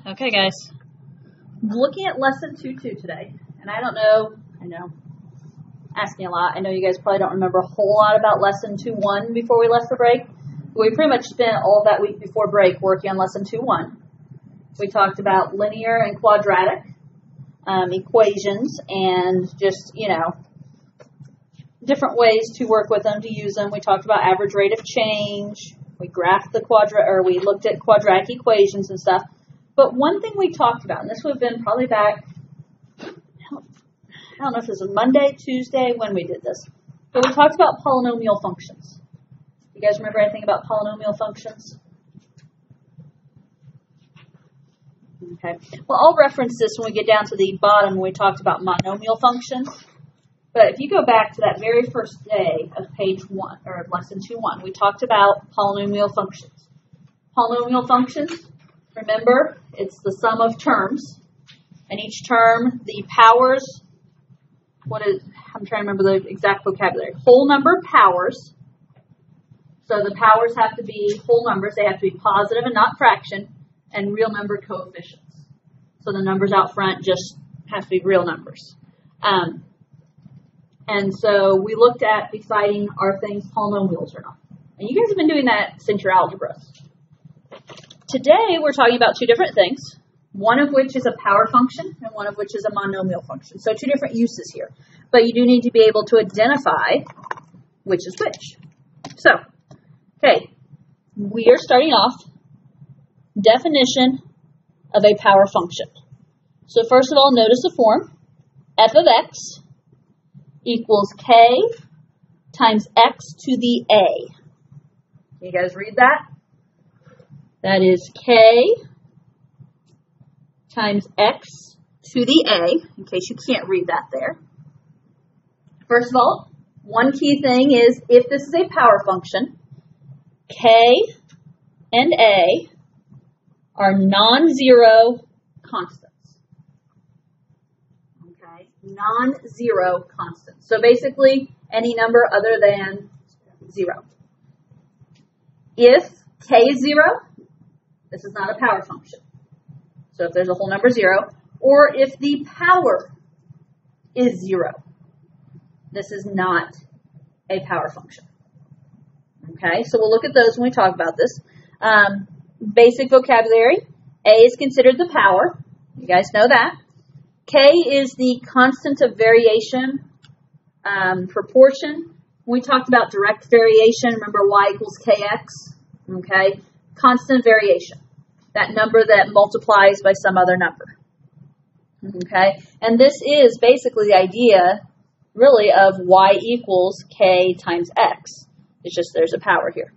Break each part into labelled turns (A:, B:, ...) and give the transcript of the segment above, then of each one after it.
A: Okay, guys. Looking at lesson 2.2 today, and I know, asking a lot. I know you guys probably don't remember a whole lot about lesson 2.1 before we left for break. We pretty much spent all of that week before break working on lesson 2.1. We talked about linear and quadratic equations and just, different ways to work with them, to use them. We talked about average rate of change. We graphed we looked at quadratic equations and stuff. But one thing we talked about, and this would have been probably back, I don't know if it was Monday, Tuesday, when we did this, but we talked about polynomial functions. You guys remember anything about polynomial functions? Okay. Well, I'll reference this when we get down to the bottom when we talked about monomial functions. But if you go back to that very first day of page 1, or lesson 2.1, we talked about polynomial functions. Polynomial functions, remember, it's the sum of terms. And each term, the powers, I'm trying to remember the exact vocabulary. Whole number powers. So the powers have to be whole numbers. They have to be positive and not fraction. And real number coefficients. So the numbers out front just have to be real numbers. And so we looked at deciding are things polynomials or not. And you guys have been doing that since your algebras. Today we're talking about two different things, one of which is a power function and one of which is a monomial function. So two different uses here. But you do need to be able to identify which is which. So, okay, we are starting off definition of a power function. So first of all, notice the form. F of x equals k times x to the a. Can you guys read that? That is k times x to the a, in case you can't read that there. First of all, one key thing is if this is a power function, k and a are non-zero constants. Okay, non-zero constants. So basically, any number other than 0. If k is 0, this is not a power function. So if there's a whole number 0, or if the power is 0, this is not a power function. Okay, so we'll look at those when we talk about this. Basic vocabulary. A is considered the power. You guys know that. K is the constant of variation, proportion. When we talked about direct variation, remember y equals kx. Okay, constant variation. That number that multiplies by some other number. Okay, and this is basically the idea, really, of y equals k times x. It's just there's a power here.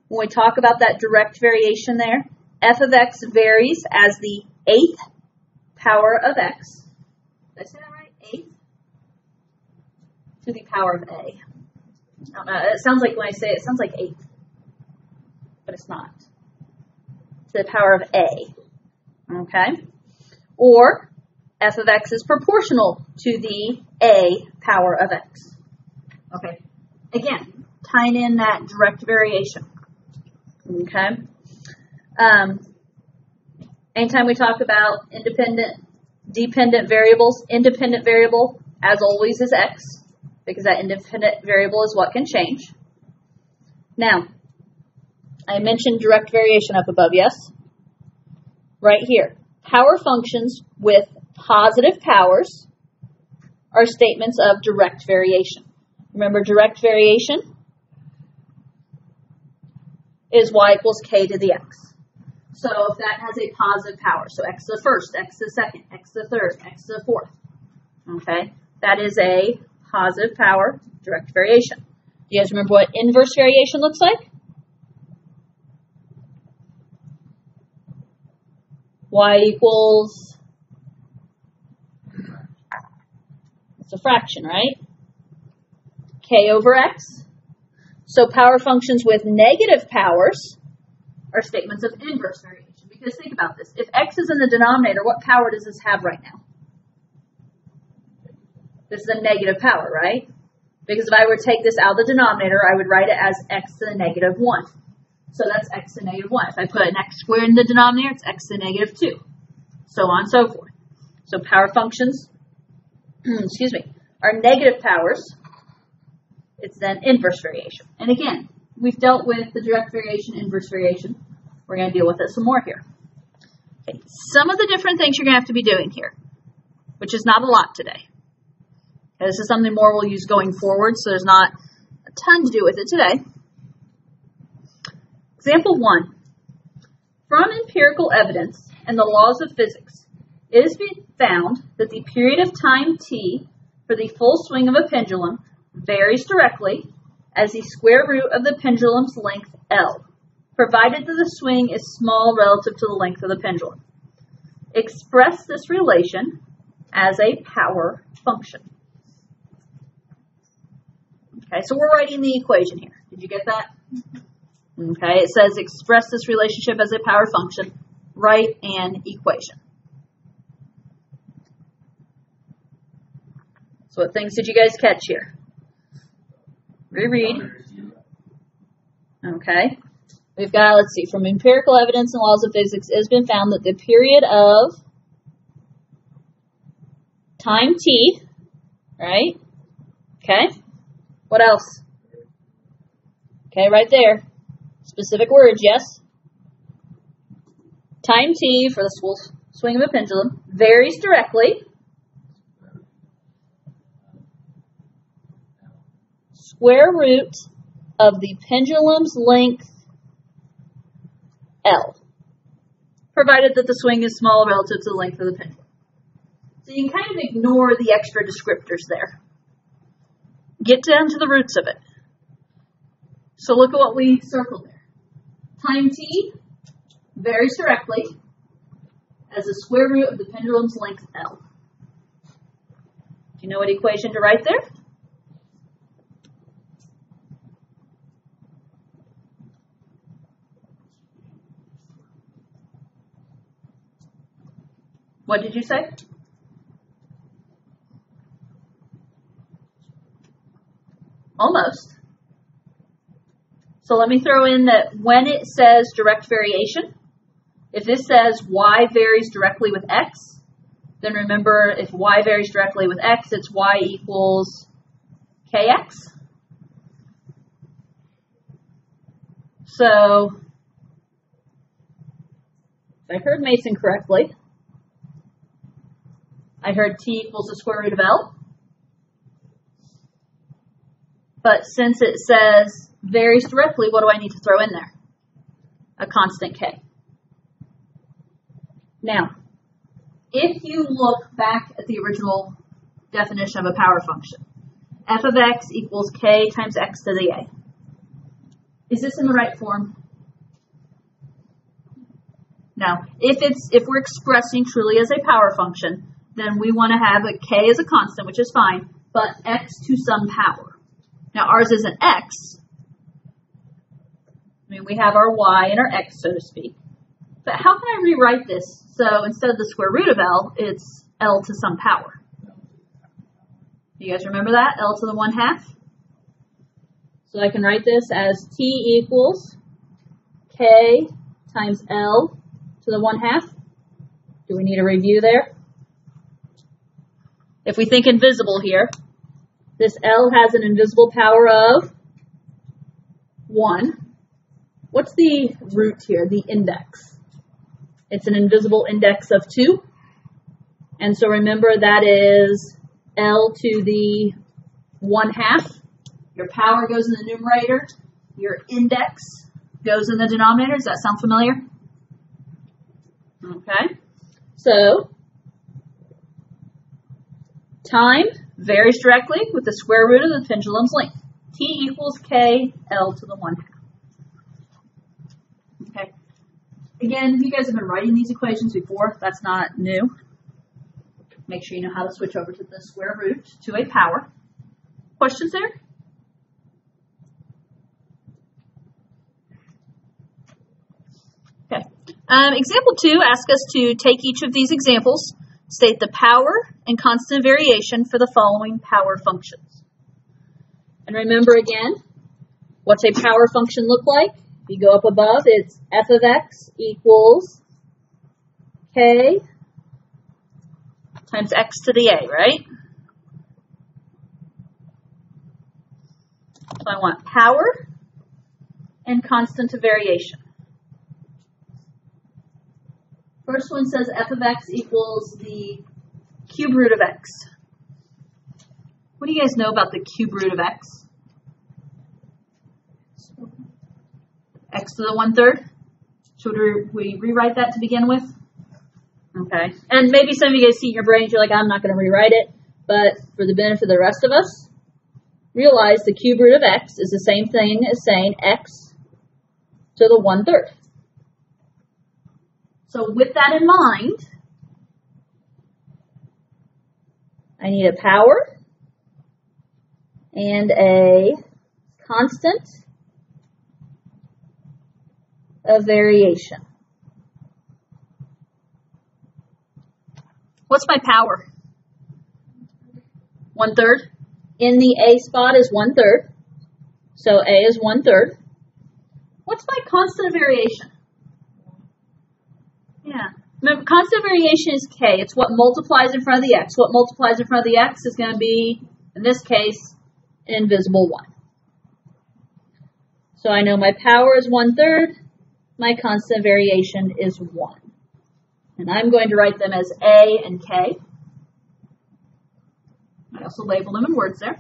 A: When we talk about that direct variation there, f of x varies as the 8th power of x. Did I say that right? 8th to the power of a. I don't know. It sounds like when I say it, it sounds like 8th. But it's not. To the power of a. Okay? Or f of x is proportional to the a power of x. Okay? Again, tying in that direct variation. Okay. Anytime we talk about dependent variables, independent variable, as always, is x, because that independent variable is what can change. Now, I mentioned direct variation up above, yes? Right here. Power functions with positive powers are statements of direct variation. Remember, direct variation is y equals k to the x. So if that has a positive power, so x to the first, x to the second, x to the third, x to the fourth, okay, that is a positive power direct variation. Do you guys remember what inverse variation looks like? Y equals, it's a fraction, right? K over x. So power functions with negative powers are statements of inverse variation. Because think about this. If x is in the denominator, what power does this have right now? This is a negative power, right? Because if I were to take this out of the denominator, I would write it as x to the negative 1. So that's x to the negative 1. If I put an x squared in the denominator, it's x to the negative 2. So on and so forth. So power functions, excuse me, are negative powers. It's then inverse variation. And again, we've dealt with the direct variation, inverse variation. We're going to deal with it some more here. Okay. Some of the different things you're going to have to be doing here, which is not a lot today. Okay, this is something more we'll use going forward, so there's not a ton to do with it today. Example 1. From empirical evidence and the laws of physics, it has been found that the period of time t for the full swing of a pendulum varies directly as the square root of the pendulum's length L, provided that the swing is small relative to the length of the pendulum. Express this relation as a power function. Okay, so we're writing the equation here. Did you get that? Okay, it says express this relationship as a power function. Write an equation. So what things did you guys catch here? Reread. Okay. We've got, let's see, from empirical evidence and laws of physics, it has been found that the period of time t, right? Okay. What else? Okay, right there. Specific words, yes? Time t for the swing of a pendulum varies directly. Square root of the pendulum's length L, provided that the swing is small relative to the length of the pendulum. So you can kind of ignore the extra descriptors there. Get down to the roots of it. So look at what we circled there. Time t varies directly as the square root of the pendulum's length L. Do you know what equation to write there? What did you say? Almost. So let me throw in that when it says direct variation, if this says y varies directly with x, then remember if y varies directly with x, it's y equals kx. So, if I heard Mason correctly, I heard t equals the square root of L. But since it says varies directly, what do I need to throw in there? A constant k. Now, if you look back at the original definition of a power function, f of x equals k times x to the a. Is this in the right form? No. If we're expressing truly as a power function, then we want to have a k as a constant, which is fine, but x to some power. Now ours isn't x. I mean, we have our y and our x, so to speak. But how can I rewrite this? So instead of the square root of L, it's L to some power. You guys remember that? L to the 1/2? So I can write this as t equals k times L to the 1/2. Do we need a review there? If we think invisible here, this L has an invisible power of 1. What's the root here, the index? It's an invisible index of 2. And so remember that is L to the 1/2. Your power goes in the numerator. Your index goes in the denominator. Does that sound familiar? Okay. So, time varies directly with the square root of the pendulum's length. T equals k L to the 1/2. Okay. Again, you guys have been writing these equations before. That's not new. Make sure you know how to switch over to the square root to a power. Questions there? Okay. Example 2 asks us to take each of these examples, state the power and constant variation for the following power functions. And remember again, what's a power function look like? If you go up above, it's f of x equals k times x to the a, right? So I want power and constant of variation. First one says f of x equals the cube root of x. What do you guys know about the cube root of x? X to the 1/3? Should we rewrite that to begin with? Okay. And maybe some of you guys see in your brains, you're like, I'm not going to rewrite it. But for the benefit of the rest of us, realize the cube root of x is the same thing as saying x to the 1/3. So with that in mind, I need a power and a constant of variation. What's my power? 1/3. In the a spot is 1/3. So a is 1/3. What's my constant of variation? Yeah. Remember, constant of variation is k. It's what multiplies in front of the x. What multiplies in front of the x is going to be, in this case, an invisible 1. So I know my power is 1/3. My constant of variation is 1. And I'm going to write them as a and k. I also label them in words there.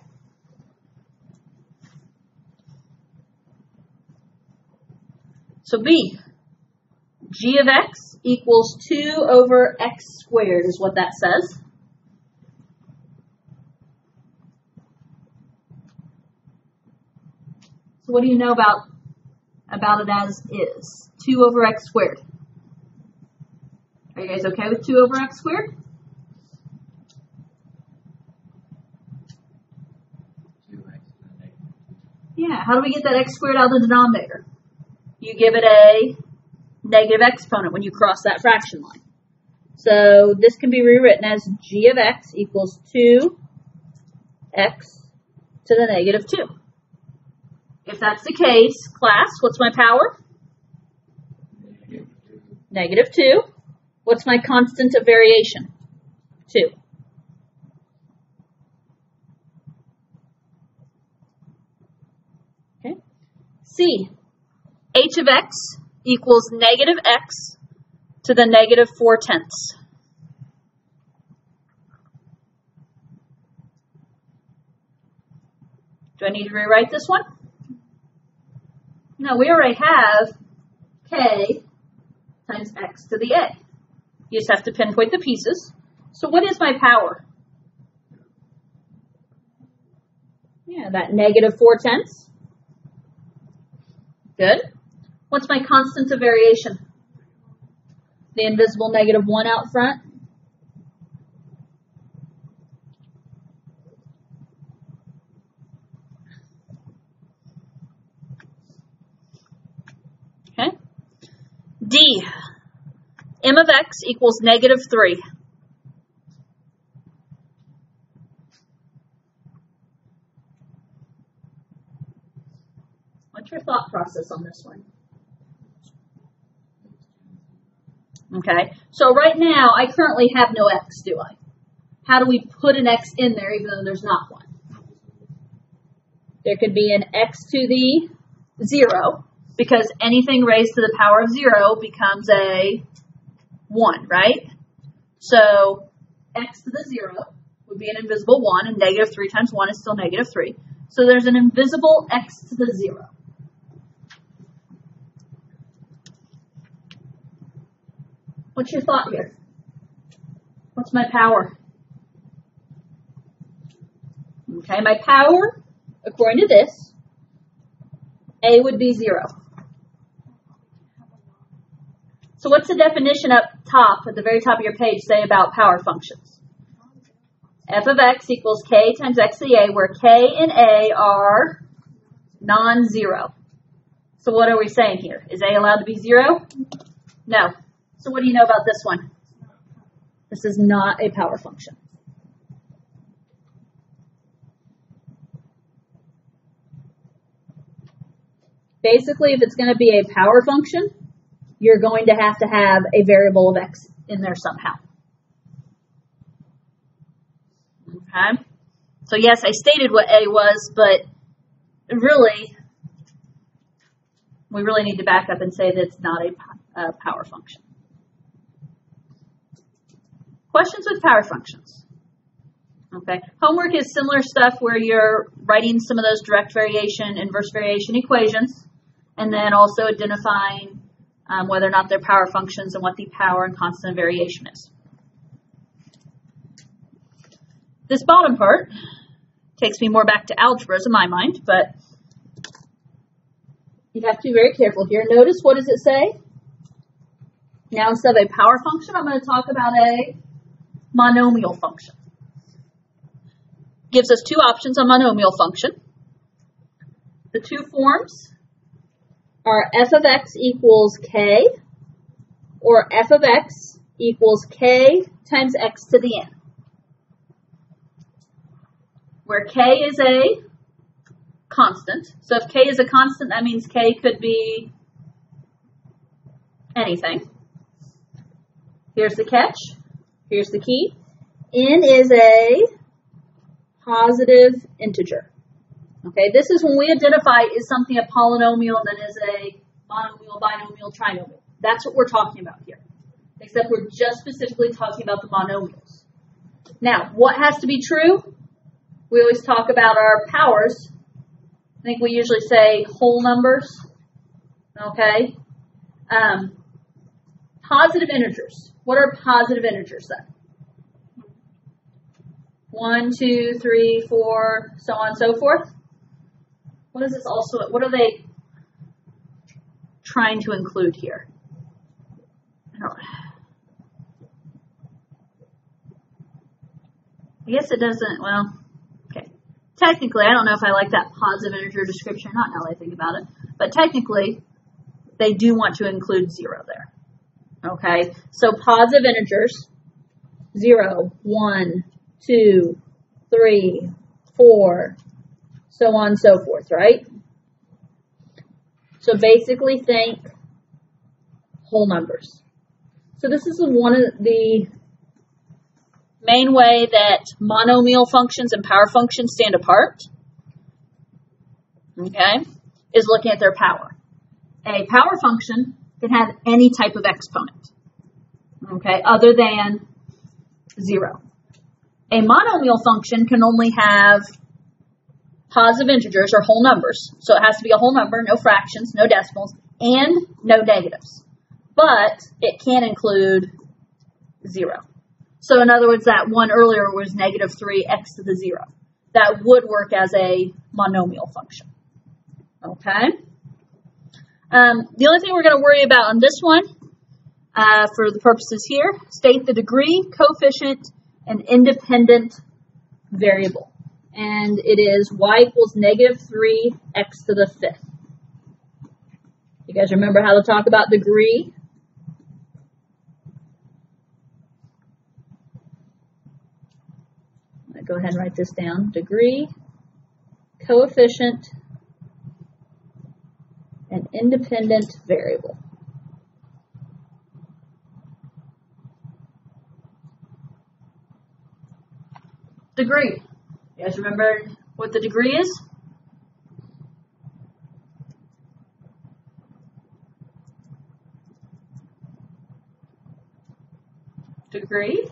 A: So b, g of x equals 2 over x squared is what that says. So what do you know about it as is? 2 over x squared. Are you guys okay with 2 over x squared? Yeah, how do we get that x squared out of the denominator? You give it a negative exponent when you cross that fraction line. So this can be rewritten as g of x equals 2x to the negative 2. If that's the case, class, what's my power? Negative 2. What's my constant of variation? 2. Okay. C, h of x equals negative x to the negative 4/10. Do I need to rewrite this one? No, we already have k times x to the a. You just have to pinpoint the pieces. So what is my power? Yeah, that negative 4/10. Good. What's my constant of variation? The invisible negative 1 out front. Okay. D, m of x equals negative 3. What's your thought process on this one? Okay, so right now I currently have no x, do I? How do we put an x in there even though there's not one? There could be an x to the 0, because anything raised to the power of 0 becomes a 1, right? So x to the 0 would be an invisible 1, and negative 3 times 1 is still negative 3. So there's an invisible x to the 0. What's your thought here? What's my power? Okay, my power, according to this, a would be 0. So what's the definition up top, at the very top of your page, say about power functions? F of x equals k times x to the a, where k and a are non-zero. So what are we saying here? Is a allowed to be 0? No. So what do you know about this one? This is not a power function. Basically, if it's going to be a power function, you're going to have a variable of x in there somehow. Okay? So yes, I stated what a was, but really, we really need to back up and say that it's not a power function. Questions with power functions. Okay. Homework is similar stuff where you're writing some of those direct variation, inverse variation equations, and then also identifying whether or not they're power functions and what the power and constant variation is. This bottom part takes me more back to algebras in my mind, but you have to be very careful here. Notice, what does it say? Now, instead of a power function, I'm going to talk about a monomial function. Gives us two options on monomial function. The two forms are f of x equals k, or f of x equals k times x to the n, where k is a constant. So if k is a constant, that means k could be anything. Here's the catch. Here's the key. N is a positive integer. Okay, this is when we identify is something a polynomial and then is a monomial, binomial, trinomial. That's what we're talking about here. Except we're just specifically talking about the monomials. Now, what has to be true? We always talk about our powers. I think we usually say whole numbers. Okay. Positive integers. What are positive integers then? 1, 2, 3, 4, so on and so forth. What is this also? What are they trying to include here? I guess it doesn't, well, okay. Technically, I don't know if I like that positive integer description or not now that I think about it. But technically, they do want to include 0 there. Okay, so positive integers, 0, 1, 2, 3, 4, so on and so forth, right? So basically think whole numbers. So this is one of the main way that monomial functions and power functions stand apart, okay, is looking at their power. A power function can have any type of exponent, okay, other than 0. A monomial function can only have positive integers or whole numbers. So it has to be a whole number, no fractions, no decimals, and no negatives. But it can include 0. So in other words, that one earlier was negative 3x to the 0. That would work as a monomial function. Okay? The only thing we're going to worry about on this one, for the purposes here, state the degree, coefficient, and independent variable. And it is y equals negative 3x to the 5th. You guys remember how to talk about degree? Go ahead and write this down. Degree, coefficient, and independent variable. Degree. You guys remember what the degree is? Degree.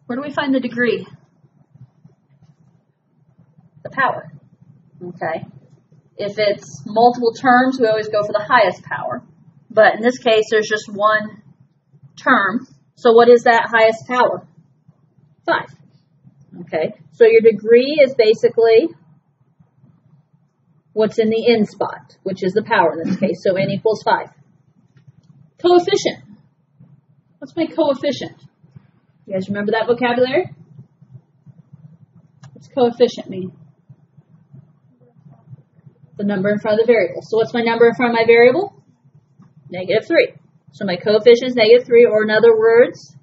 A: Where do we find the degree? The power. Okay. If it's multiple terms, we always go for the highest power. But in this case, there's just one term. So what is that highest power? 5. Okay. So your degree is basically what's in the n spot, which is the power in this case. So n equals 5. Coefficient. What's my coefficient? You guys remember that vocabulary? What's coefficient mean? The number in front of the variable. So what's my number in front of my variable? Negative 3. So my coefficient is negative 3, or in other words,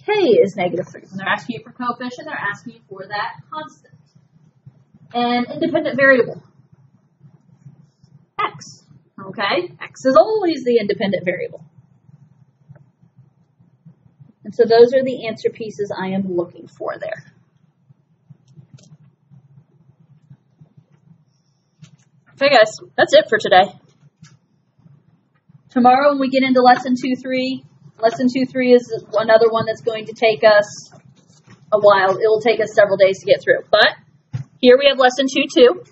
A: K is -3. When they're asking you for coefficient, they're asking you for that constant. And independent variable, X. Okay? X is always the independent variable. And so those are the answer pieces I am looking for there. Okay, guys, that's it for today. Tomorrow when we get into lesson 2-3, lesson 2-3 is another one that's going to take us a while. It will take us several days to get through. But here we have lesson 2-2.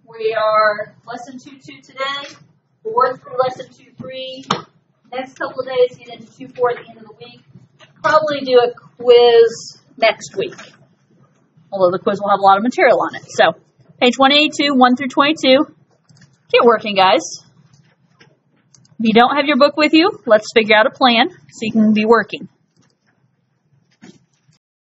A: We are lesson 2-2 today. We'll work through lesson 2-3. Next couple of days, get into 2-4 at the end of the week. Probably do a quiz next week. Although the quiz will have a lot of material on it. So, page 182, 1 through 22. Get working, guys. If you don't have your book with you, let's figure out a plan so you can be working.